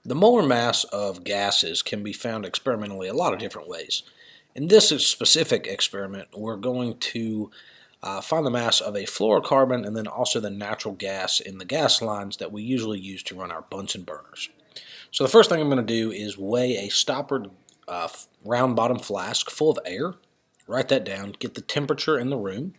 The molar mass of gases can be found experimentally a lot of different ways. In this specific experiment, we're going to find the mass of a fluorocarbon and then also the natural gas in the gas lines that we usually use to run our Bunsen burners. So the first thing I'm going to do is weigh a stoppered round bottom flask full of air. Write that down, get the temperature in the room,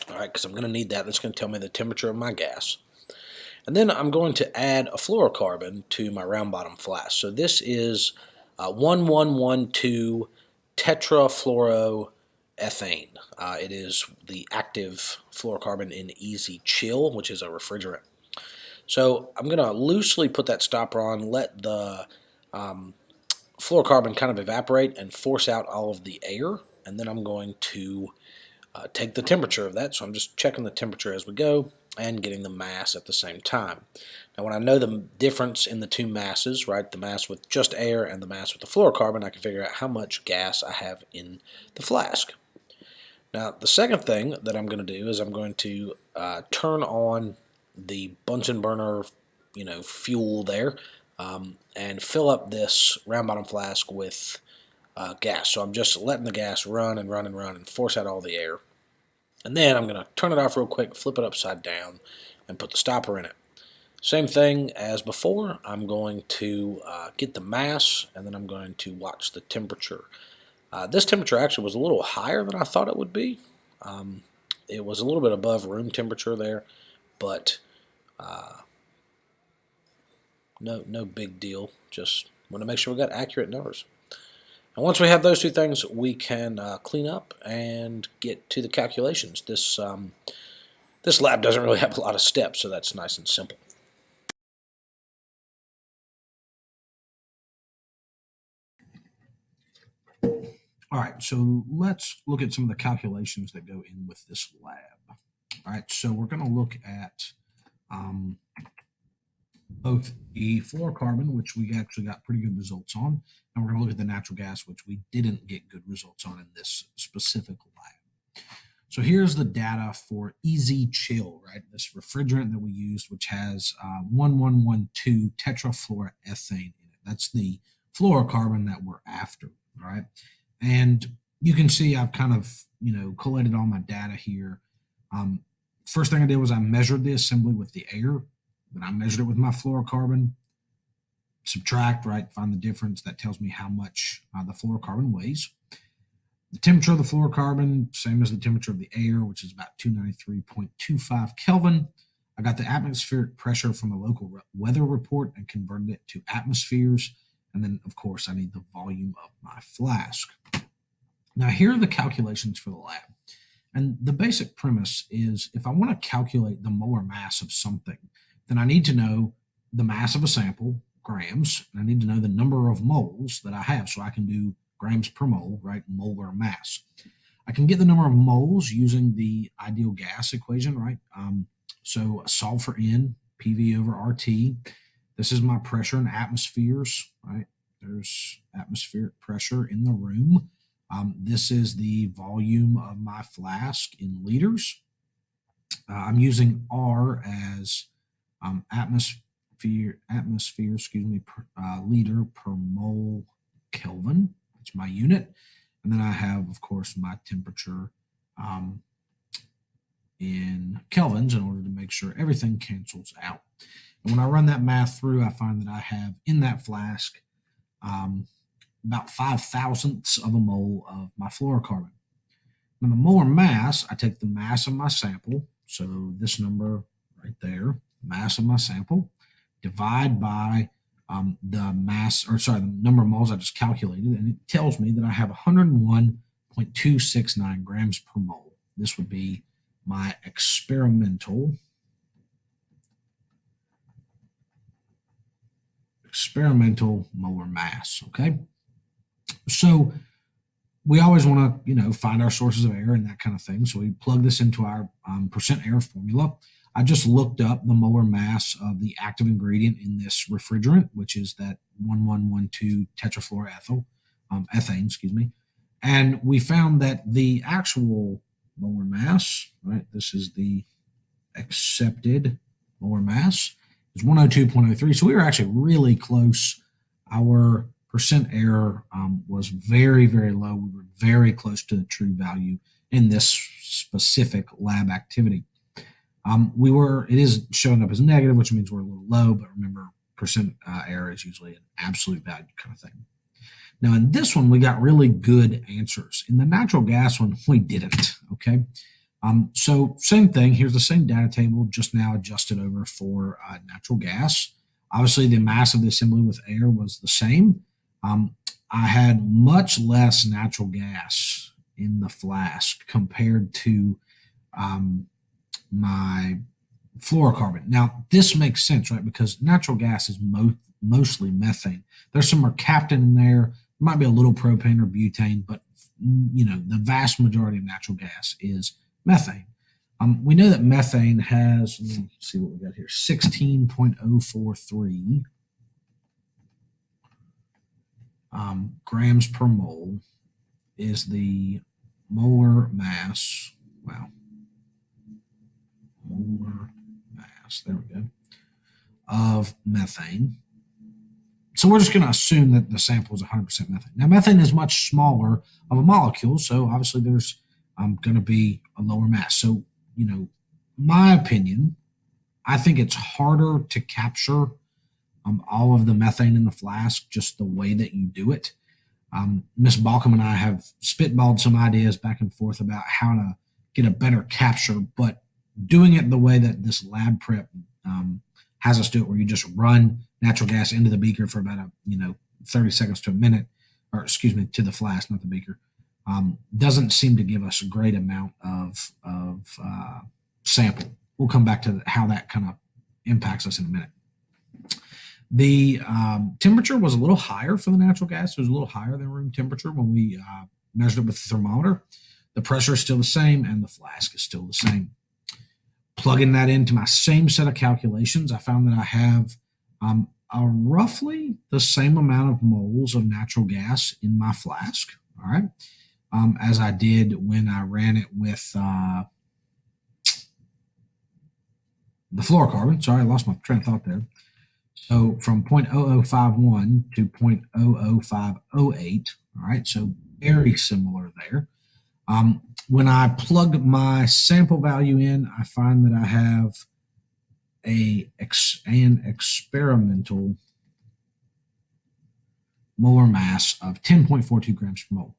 all right, because I'm going to need that. That's going to tell me the temperature of my gas. And then I'm going to add a fluorocarbon to my round bottom flask. So this is 1112 tetrafluoroethane. It is the active fluorocarbon in Easy Chill, which is a refrigerant. So I'm going to loosely put that stopper on, let the fluorocarbon kind of evaporate and force out all of the air, and then I'm going to take the temperature of that. So I'm just checking the temperature as we go and getting the mass at the same time. Now when I know the difference in the two masses, right, the mass with just air and the mass with the fluorocarbon, I can figure out how much gas I have in the flask. Now the second thing that I'm going to do is I'm going to turn on the Bunsen burner, fuel there, and fill up this round bottom flask with gas. So I'm just letting the gas run and run and run and force out all the air. And then I'm going to turn it off real quick, flip it upside down, and put the stopper in it. Same thing as before. I'm going to get the mass, and then I'm going to watch the temperature. This temperature actually was a little higher than I thought it would be. It was a little bit above room temperature there, but no big deal. Just want to make sure we got accurate numbers. And once we have those two things, we can clean up and get to the calculations. This lab doesn't really have a lot of steps, so that's nice and simple. All right, so let's look at some of the calculations that go in with this lab. All right, so we're going to look at both the fluorocarbon, which we actually got pretty good results on, and we're going to look at the natural gas, which we didn't get good results on in this specific lab. So here's the data for Easy Chill, right? This refrigerant that we used, which has 1112 tetrafluoroethane in it. That's the fluorocarbon that we're after, all right? And you can see I've kind of, collated all my data here. First thing I did was I measured the assembly with the air. Then I measured it with my fluorocarbon, subtract, right, find the difference. That tells me how much the fluorocarbon weighs. The temperature of the fluorocarbon, same as the temperature of the air, which is about 293.25 Kelvin. I got the atmospheric pressure from a local weather report and converted it to atmospheres. And then, of course, I need the volume of my flask. Now, here are the calculations for the lab. And the basic premise is if I want to calculate the molar mass of something, then I need to know the mass of a sample, grams, and I need to know the number of moles that I have so I can do grams per mole, right, molar mass. I can get the number of moles using the ideal gas equation, right? So solve for N, PV over RT. This is my pressure in atmospheres, right? There's atmospheric pressure in the room. This is the volume of my flask in liters. I'm using R as atmosphere, liter per mole Kelvin. That's my unit. And then I have, of course, my temperature in kelvins in order to make sure everything cancels out. And when I run that math through, I find that I have in that flask about 5/1000ths of a mole of my fluorocarbon. Now the molar mass, I take the mass of my sample, so this number right there, mass of my sample, divide by the number of moles I just calculated, and it tells me that I have 101.269 grams per mole. This would be my experimental molar mass, okay? So we always want to, find our sources of air and that kind of thing. So we plug this into our percent air formula. I just looked up the molar mass of the active ingredient in this refrigerant, which is that 1112 tetrafluoroethane, and we found that the actual molar mass, right, this is the accepted molar mass, is 102.03. So we were actually really close. Our percent error was very, very low. We were very close to the true value in this specific lab activity. It is showing up as negative, which means we're a little low, but remember, percent error is usually an absolute value kind of thing. Now, in this one, we got really good answers. In the natural gas one, we didn't, okay? So same thing. Here's the same data table, just now adjusted over for natural gas. Obviously, the mass of the assembly with air was the same. I had much less natural gas in the flask compared to my fluorocarbon. Now, this makes sense, right? Because natural gas is mostly methane. There's some mercaptan in there. There might be a little propane or butane, but the vast majority of natural gas is methane. We know that methane has, let me see what we got here, 16.043 grams per mole is the molar mass. Wow. Molar mass, there we go, of methane. So we're just going to assume that the sample is 100% methane. Now, methane is much smaller of a molecule, so obviously there's going to be a lower mass. So, my opinion, I think it's harder to capture all of the methane in the flask just the way that you do it. Ms. Balcom and I have spitballed some ideas back and forth about how to get a better capture, but doing it the way that this lab prep has us do it, where you just run natural gas into the beaker for about 30 seconds to a minute, or excuse me, to the flask, not the beaker, doesn't seem to give us a great amount of sample. We'll come back to how that kind of impacts us in a minute. The temperature was a little higher for the natural gas. It was a little higher than room temperature when we measured it with the thermometer. The pressure is still the same, and the flask is still the same. Plugging that into my same set of calculations, I found that I have roughly the same amount of moles of natural gas in my flask, all right, as I did when I ran it with the fluorocarbon. Sorry, I lost my train of thought there. So from 0.0051 to 0.00508, all right, so very similar there. When I plug my sample value in, I find that I have an experimental molar mass of 10.42 grams per mole.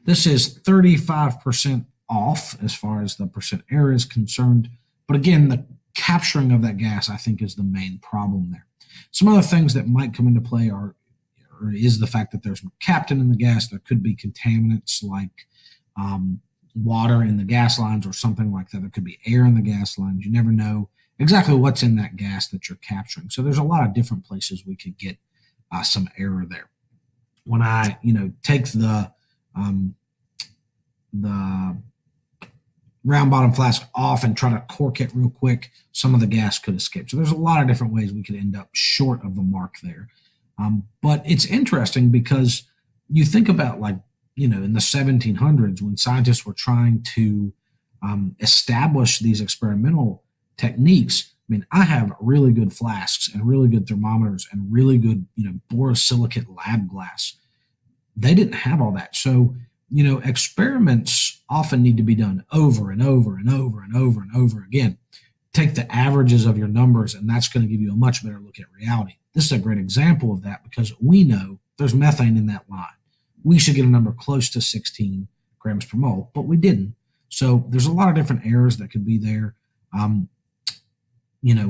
This is 35% off as far as the percent error is concerned. But again, the capturing of that gas, I think, is the main problem there. Some other things that might come into play is the fact that there's mercaptan in the gas. There could be contaminants like water in the gas lines or something like that. There could be air in the gas lines. You never know exactly what's in that gas that you're capturing. So there's a lot of different places we could get some error there. When I, take the round bottom flask off and try to cork it real quick, some of the gas could escape. So there's a lot of different ways we could end up short of the mark there. But it's interesting because you think about in the 1700s when scientists were trying to establish these experimental techniques. I mean, I have really good flasks and really good thermometers and really good, borosilicate lab glass. They didn't have all that. So, experiments often need to be done over and over and over and over and over again. Take the averages of your numbers, and that's going to give you a much better look at reality. This is a great example of that because we know there's methane in that line. We should get a number close to 16 grams per mole, but we didn't. So there's a lot of different errors that could be there.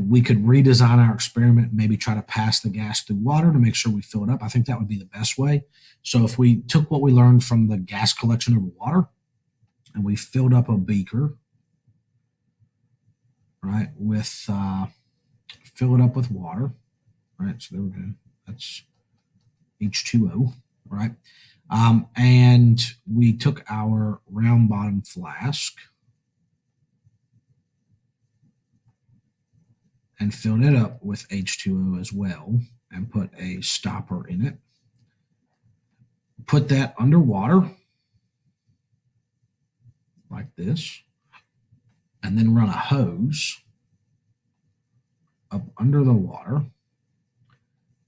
We could redesign our experiment, maybe try to pass the gas through water to make sure we fill it up. I think that would be the best way. So if we took what we learned from the gas collection over water and we filled up a beaker, right, fill it up with water, right? So there we go. That's H2O, right? And we took our round bottom flask and filled it up with H2O as well and put a stopper in it. Put that underwater like this, and then run a hose up under the water.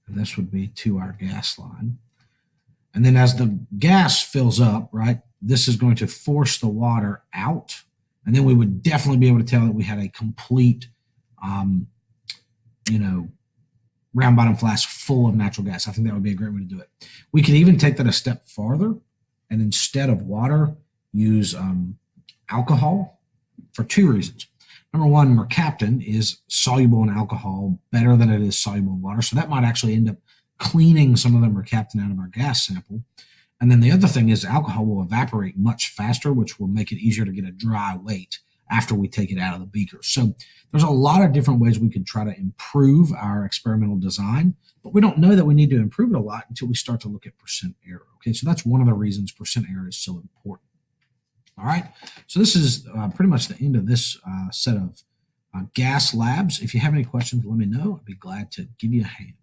And this would be to our gas line. And then as the gas fills up, right, this is going to force the water out. And then we would definitely be able to tell that we had a complete, round bottom flask full of natural gas. I think that would be a great way to do it. We could even take that a step farther and instead of water, use alcohol for two reasons. Number one, mercaptan is soluble in alcohol better than it is soluble in water. So that might actually end up cleaning some of the mercaptan out of our gas sample. And then the other thing is alcohol will evaporate much faster, which will make it easier to get a dry weight after we take it out of the beaker. So there's a lot of different ways we could try to improve our experimental design, but we don't know that we need to improve it a lot until we start to look at percent error. Okay, so that's one of the reasons percent error is so important. All right, so this is pretty much the end of this set of gas labs. If you have any questions, let me know. I'd be glad to give you a hand.